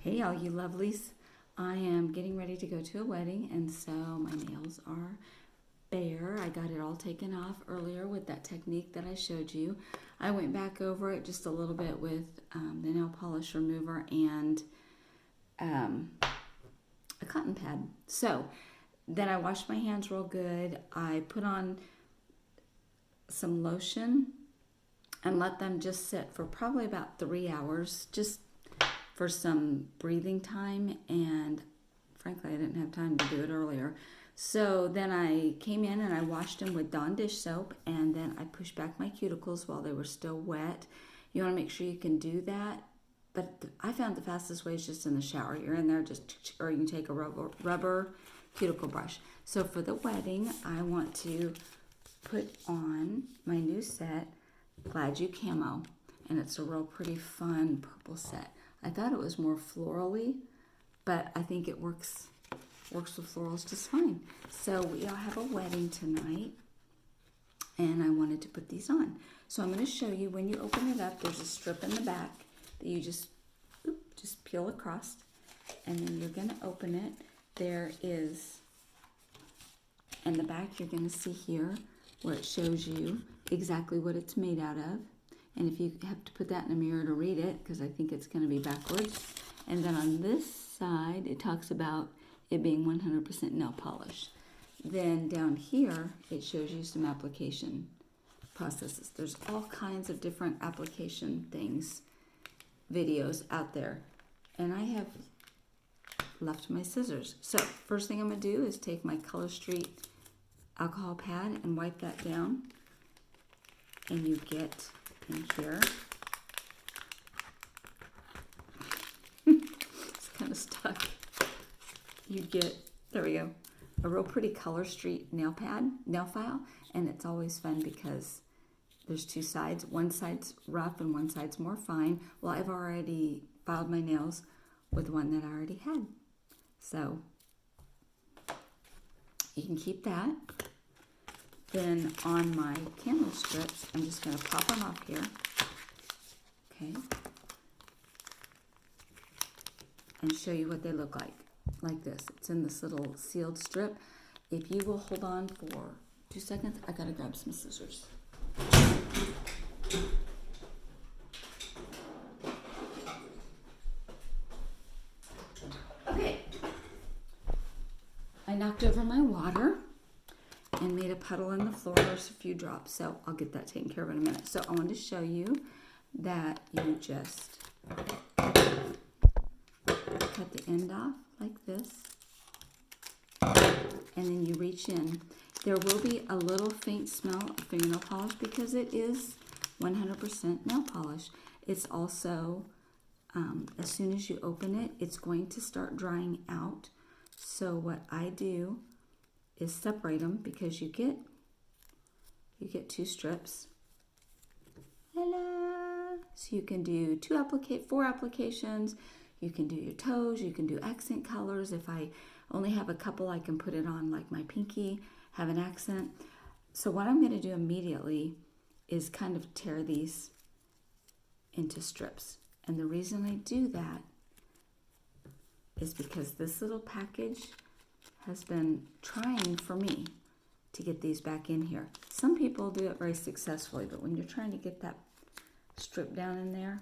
Hey, all you lovelies. I am getting ready to go to a wedding, and so my nails are bare. I got it all taken off earlier with that technique that I showed you. I went back over it just a little bit with the nail polish remover and a cotton pad. So then I washed my hands real good. I put on some lotion and let them just sit for probably about 3 hours, just for some breathing time, and frankly I didn't have time to do it earlier. So then I came in and I washed them with Dawn dish soap, and then I pushed back my cuticles while they were still wet. You want to make sure you can do that, but I found the fastest way is just in the shower. You're in there or you can take a rubber cuticle brush. So for the wedding, I want to put on my new set, Glad You Camo, and it's a real pretty fun purple set. I thought it was more florally, but I think it works with florals just fine. So we all have a wedding tonight, and I wanted to put these on. So I'm going to show you when you open it up, there's a strip in the back that you just peel across, and then you're going to open it. There is, in the back, you're going to see here where it shows you exactly what it's made out of. And if you have to put that in a mirror to read it, because I think it's going to be backwards. And then on this side, it talks about it being 100% nail polish. Then down here, it shows you some application processes. There's all kinds of different application things, videos out there. And I have left my scissors. So first thing I'm going to do is take my Color Street alcohol pad and wipe that down. And you get in here. It's kind of stuck. You get, there we go, a real pretty Color Street nail file, and it's always fun because there's two sides. One side's rough and one side's more fine. Well, I've already filed my nails with one that I already had. So you can keep that. Then on my candle strips, I'm just going to pop them off here. Okay. And show you what they look like this. It's in this little sealed strip. If you will hold on for 2 seconds, I gotta grab some scissors. Okay. I knocked over my water and made a puddle in the floor. There's a few drops, so I'll get that taken care of in a minute. So I wanted to show you that you just cut the end off like this, and then you reach in. There will be a little faint smell of fingernail polish because it is 100% nail polish. It's also, as soon as you open it, it's going to start drying out. So what I do is separate them because you get 2 strips. Voila! So you can do 4 applications. You can do your toes. You can do accent colors. If I only have a couple, I can put it on like my pinky, have an accent. So what I'm going to do immediately is kind of tear these into strips. And the reason I do that is because this little package has been trying for me to get these back in here. Some people do it very successfully, but when you're trying to get that strip down in there,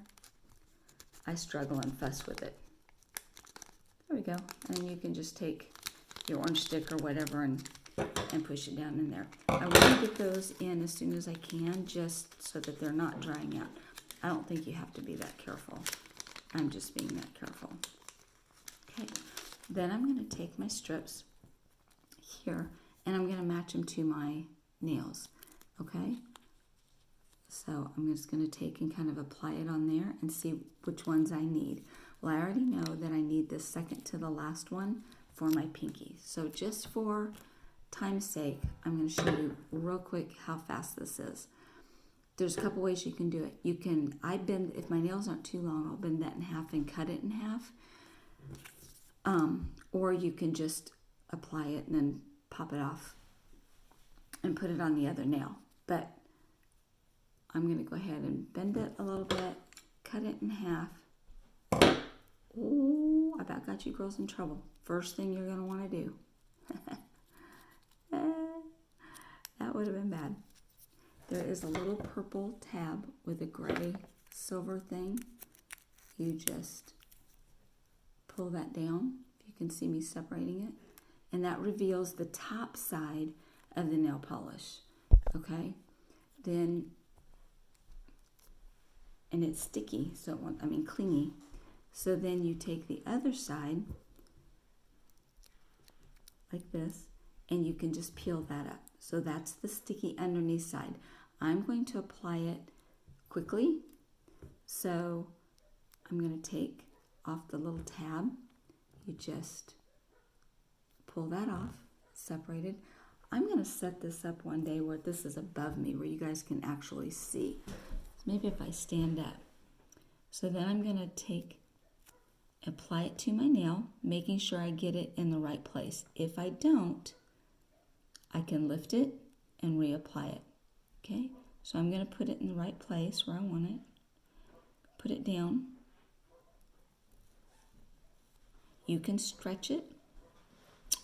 I struggle and fuss with it. There we go. And you can just take your orange stick or whatever and push it down in there. I want to get those in as soon as I can, just so that they're not drying out. I don't think you have to be that careful. I'm just being that careful. Okay. Then I'm going to take my strips here and I'm going to match them to my nails. Okay? So I'm just going to take and kind of apply it on there and see which ones I need. Well, I already know that I need the second to the last one for my pinky. So just for time's sake, I'm going to show you real quick how fast this is. There's a couple ways you can do it. You can, if my nails aren't too long, I'll bend that in half and cut it in half. Or you can just apply it and then pop it off and put it on the other nail. But I'm going to go ahead and bend it a little bit, cut it in half. Ooh, that got you girls in trouble. First thing you're going to want to do. That would have been bad. There is a little purple tab with a gray silver thing. You just pull that down. You can see me separating it. And that reveals the top side of the nail polish. Okay? Then, and it's sticky, so it won't, clingy. So then you take the other side, like this, and you can just peel that up. So that's the sticky underneath side. I'm going to apply it quickly. So I'm going to take off the little tab. You just pull that off, separated. I'm going to set this up one day where this is above me, where you guys can actually see. Maybe if I stand up. So then I'm going to apply it to my nail, making sure I get it in the right place. If I don't, I can lift it and reapply it. Okay? So I'm going to put it in the right place where I want it. Put it down. You can stretch it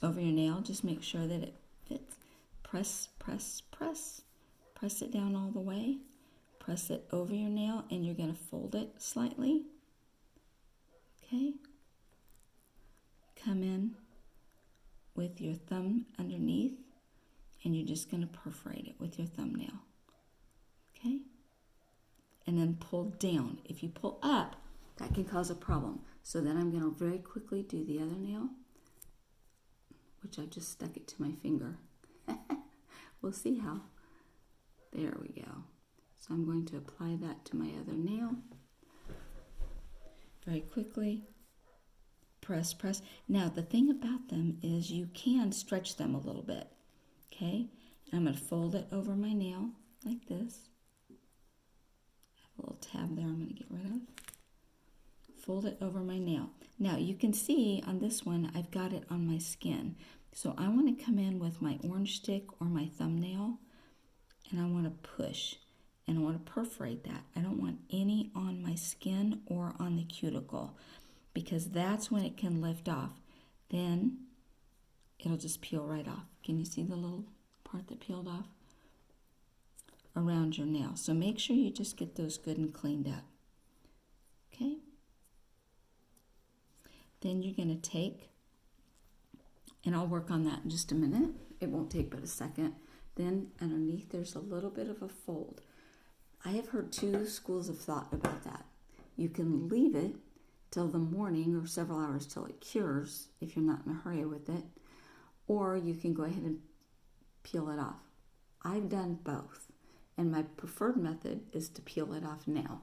over your nail. Just make sure that it fits. Press, press, press. Press it down all the way. Press it over your nail, and you're going to fold it slightly. Okay? Come in with your thumb underneath, and you're just going to perforate it with your thumbnail. Okay? And then pull down. If you pull up, that can cause a problem. So then I'm going to very quickly do the other nail, which I just stuck it to my finger. We'll see how. There we go. So I'm going to apply that to my other nail. Very quickly. Press, press. Now, the thing about them is you can stretch them a little bit. Okay? And I'm going to fold it over my nail like this. I have a little tab there I'm going to get rid of. Fold it over my nail. Now, you can see on this one, I've got it on my skin. So I want to come in with my orange stick or my thumbnail, and I want to push. And I want to perforate that. I don't want any on my skin or on the cuticle, because that's when it can lift off. Then it'll just peel right off. Can you see the little part that peeled off? Around your nail. So make sure you just get those good and cleaned up. Okay? Then you're going to take, and I'll work on that in just a minute. It won't take but a second. Then underneath there's a little bit of a fold. I have heard two schools of thought about that. You can leave it till the morning or several hours till it cures if you're not in a hurry with it, or you can go ahead and peel it off. I've done both, and my preferred method is to peel it off now,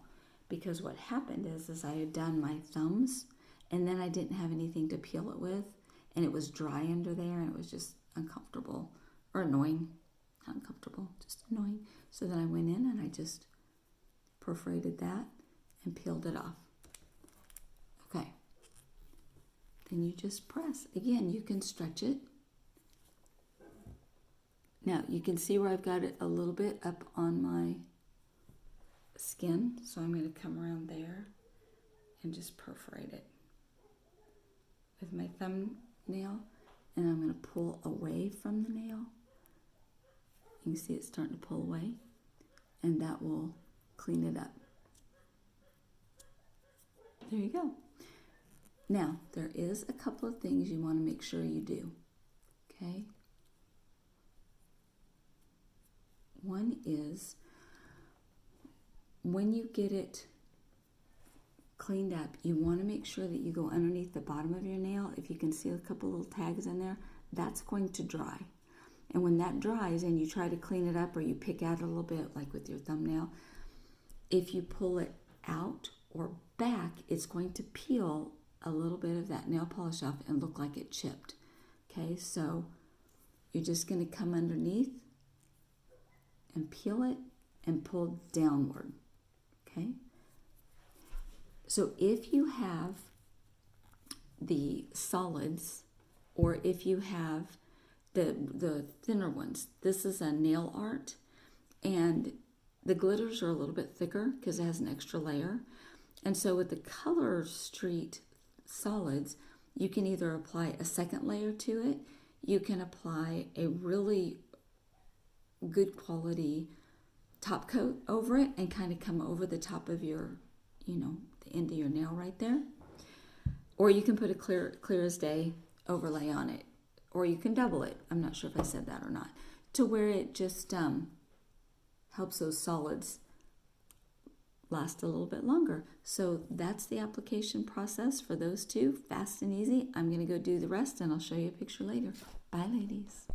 because what happened is I had done my thumbs, and then I didn't have anything to peel it with, and it was dry under there, and it was just uncomfortable or annoying. Not uncomfortable, just annoying. So then I went in and I just perforated that and peeled it off. Okay. Then you just press. Again, you can stretch it. Now, you can see where I've got it a little bit up on my skin. So I'm going to come around there and just perforate it with my thumbnail. And I'm going to pull away from the nail. You can see it's starting to pull away. And that will clean it up. There you go. Now, there is a couple of things you want to make sure you do. Okay? One is, when you get it cleaned up, you want to make sure that you go underneath the bottom of your nail. If you can see a couple little tags in there, that's going to dry. And when that dries and you try to clean it up, or you pick out a little bit, like with your thumbnail, if you pull it out or back, it's going to peel a little bit of that nail polish off and look like it chipped. Okay, so you're just going to come underneath and peel it and pull downward. Okay, so if you have the solids, or if you have the thinner ones, this is a nail art, and the glitters are a little bit thicker because it has an extra layer. And so with the Color Street solids, You can either apply a second layer to it. You can apply a really good quality top coat over it and kind of come over the top of your, the end of your nail right there. Or you can put a clear as day overlay on it. Or you can double it. I'm not sure if I said that or not. To where it just helps those solids last a little bit longer. So that's the application process for those two. Fast and easy. I'm going to go do the rest and I'll show you a picture later. Bye, ladies.